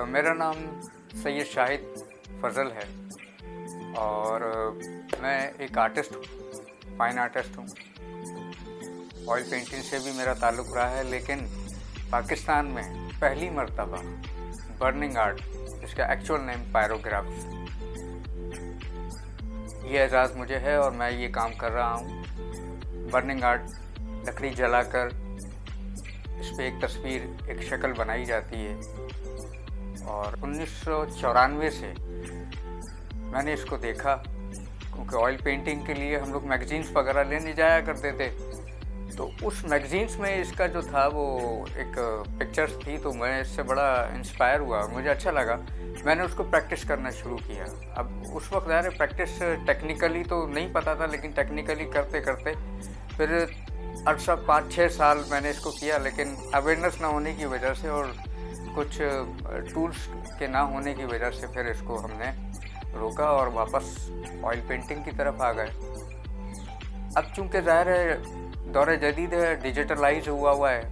मेरा नाम सैयद शाहिद फजल है और मैं एक आर्टिस्ट हूँ, फाइन आर्टिस्ट हूँ। ऑयल पेंटिंग से भी मेरा ताल्लुक़ रहा है, लेकिन पाकिस्तान में पहली मर्तबा बर्निंग आर्ट, इसका एक्चुअल नेम पायरोग्राफ्स, ये एजाज़ मुझे है और मैं ये काम कर रहा हूँ। बर्निंग आर्ट, लकड़ी जलाकर इस पर एक तस्वीर, एक शक्ल बनाई जाती है और 1994 से मैंने इसको देखा, क्योंकि ऑयल पेंटिंग के लिए हम लोग मैगजीन्स वगैरह लेने जाया करते थे। तो उस मैगजीन्स में इसका जो था वो एक पिक्चर्स थी, तो मैं इससे बड़ा इंस्पायर हुआ, मुझे अच्छा लगा। मैंने उसको प्रैक्टिस करना शुरू किया। अब उस वक्त यार प्रैक्टिस टेक्निकली तो नहीं पता था, लेकिन टेक्निकली करते करते फिर अरसा 5-6 साल मैंने इसको किया, लेकिन अवेयरनेस ना होने की वजह से और कुछ टूल्स के ना होने की वजह से फिर इसको हमने रोका और वापस ऑयल पेंटिंग की तरफ आ गए। अब चूँकि ज़ाहिर है दौर जदीद है, डिजिटलाइज हुआ है,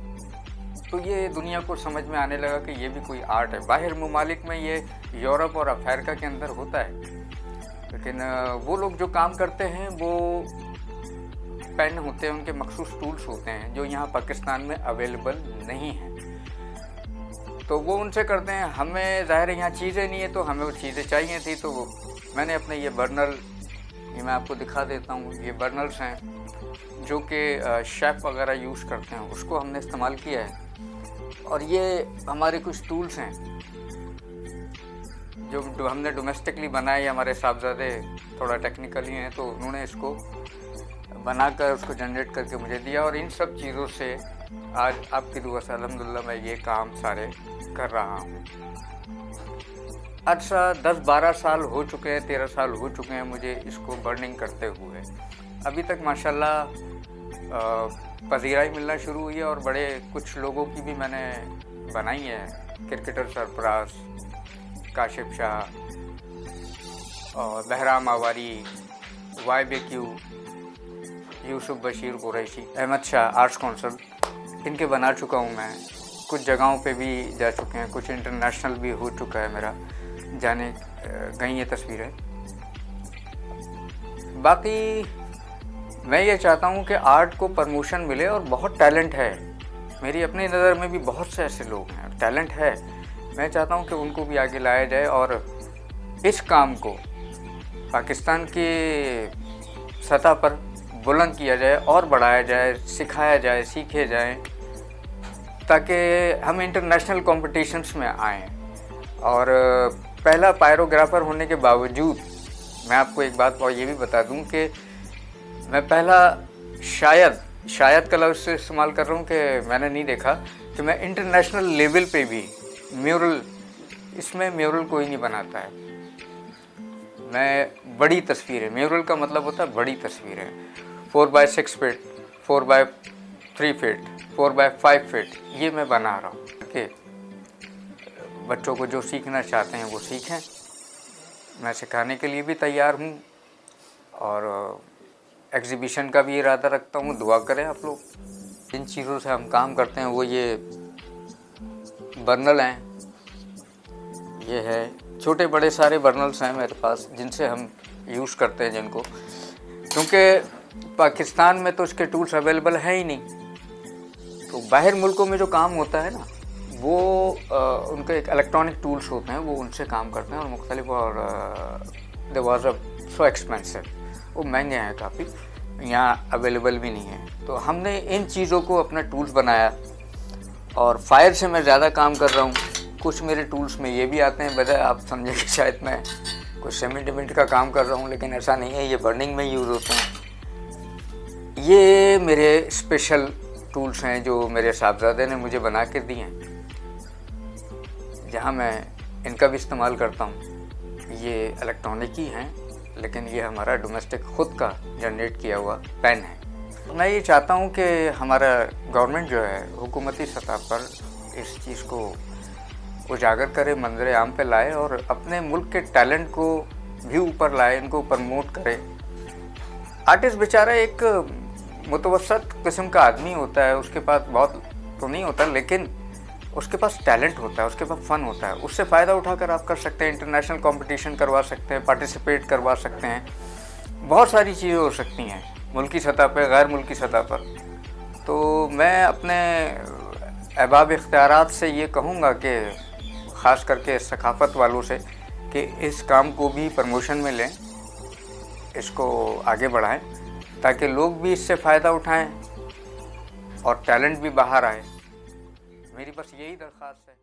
तो ये दुनिया को समझ में आने लगा कि ये भी कोई आर्ट है। बाहर ममालिक में ये यूरोप और अफ्रीका के अंदर होता है, लेकिन वो लोग जो काम करते हैं वो पेन होते हैं, उनके मखसूस टूल्स होते हैं जो यहाँ पाकिस्तान में अवेलेबल नहीं हैं, तो वो उनसे करते हैं। हमें ज़ाहिर है यहाँ चीज़ें नहीं है, तो हमें वो चीज़ें चाहिए थी। तो मैंने अपने ये बर्नल, ये मैं आपको दिखा देता हूँ, ये बर्नल्स हैं जो कि शेफ़ वगैरह यूज़ करते हैं, उसको हमने इस्तेमाल किया है। और ये हमारे कुछ टूल्स हैं जो हमने डोमेस्टिकली बनाए। हमारे साहबजादे थोड़ा टेक्निकली हैं, तो उन्होंने इसको बनाकर उसको जनरेट करके मुझे दिया, और इन सब चीज़ों से आज आपकी दुआ से अल्हम्दुलिल्लाह मैं ये काम सारे कर रहा हूँ। अच्छा 10-12 साल हो चुके हैं, 13 साल हो चुके हैं मुझे इसको बर्निंग करते हुए। अभी तक माशाल्लाह पजीराई मिलना शुरू हुई है और बड़े कुछ लोगों की भी मैंने बनाई है। क्रिकेटर सरफराज, काशिफ शाह और Bahram Awari, YBQ, Yusuf Bashir Qureshi, Ahmed Shah, arts council, इनके बना चुका हूँ मैं। कुछ जगहों पे भी जा चुके हैं, कुछ इंटरनेशनल भी हो चुका है मेरा जाने गई ये तस्वीरें। बाकी मैं ये चाहता हूँ कि आर्ट को प्रमोशन मिले, और बहुत टैलेंट है मेरी अपनी नज़र में भी, बहुत से ऐसे लोग हैं, टैलेंट है। मैं चाहता हूँ कि उनको भी आगे लाया जाए और इस काम को पाकिस्तान की सतह पर बुलंद किया जाए और बढ़ाया जाए, सिखाया जाए, सीखे जाएं, ताकि हम इंटरनेशनल कॉम्पिटिशन्स में आएँ। और पहला पायरोग्राफर होने के बावजूद मैं आपको एक बात और ये भी बता दूं कि मैं पहला शायद का लफ्ज़ से इस्तेमाल कर रहा हूँ कि मैंने नहीं देखा कि मैं इंटरनेशनल लेवल पे भी म्यूरल, इसमें म्यूरल कोई नहीं बनाता है। मैं बड़ी तस्वीरें, म्यूरल का मतलब होता है बड़ी तस्वीरें, 4x6 feet, 4x3 feet, 4x5 feet, ये मैं बना रहा हूँ कि बच्चों को जो सीखना चाहते हैं वो सीखें। मैं सिखाने के लिए भी तैयार हूँ और एग्ज़िबिशन का भी इरादा रखता हूँ। दुआ करें आप लोग। जिन चीज़ों से हम काम करते हैं वो ये बर्नल हैं, ये है, छोटे बड़े सारे बर्नल्स हैं मेरे पास जिनसे हम यूज़ करते हैं, जिनको, क्योंकि पाकिस्तान में तो इसके टूल्स अवेलेबल हैं ही नहीं। तो बाहर मुल्कों में जो काम होता है ना, वो उनके एक इलेक्ट्रॉनिक टूल्स होते हैं, वो उनसे काम करते हैं और मुख्तलिफ, और दे वाज सो एक्सपेंसिव, वो महंगे हैं काफ़ी, यहाँ अवेलेबल भी नहीं है। तो हमने इन चीज़ों को अपना टूल्स बनाया और फायर से मैं ज़्यादा काम कर रहा हूँ। कुछ मेरे टूल्स में ये भी आते हैं, बजाय आप समझे कि शायद मैं कुछ सीमेंट का काम कर रहा हूँ, लेकिन ऐसा नहीं है, ये बर्निंग में यूज़ होते हैं। ये मेरे स्पेशल टूल्स हैं जो मेरे साहबजादे ने मुझे बना के दिए हैं, जहाँ मैं इनका भी इस्तेमाल करता हूँ। ये इलेक्ट्रॉनिक ही हैं, लेकिन ये हमारा डोमेस्टिक ख़ुद का जनरेट किया हुआ पेन है। मैं ये चाहता हूँ कि हमारा गवर्नमेंट जो है हुकूमती सतह पर इस चीज़ को उजागर करे, मंजर आम पे लाए और अपने मुल्क के टैलेंट को भी ऊपर लाए, इनको प्रमोट करे, आर्टिस्ट बेचारा एक मुतवसत किस्म का आदमी होता है, उसके पास बहुत तो नहीं होता, लेकिन उसके पास टैलेंट होता है, उसके पास फ़न होता है, उससे फ़ायदा उठाकर आप कर सकते हैं, इंटरनेशनल कंपटीशन करवा सकते हैं, पार्टिसिपेट करवा सकते हैं, बहुत सारी चीज़ें हो सकती हैं मुल्की सतह पर, गैर मुल्की सतह पर। तो मैं अपने अहबाब इख्तियारात से ये कहूँगा कि ख़ास करके सकाफ़त वालों से कि इस काम को भी प्रमोशन में लें, इसको आगे बढ़ाएं ताकि लोग भी इससे फ़ायदा उठाएं और टैलेंट भी बाहर आए। मेरी बस यही दरख्वास्त है।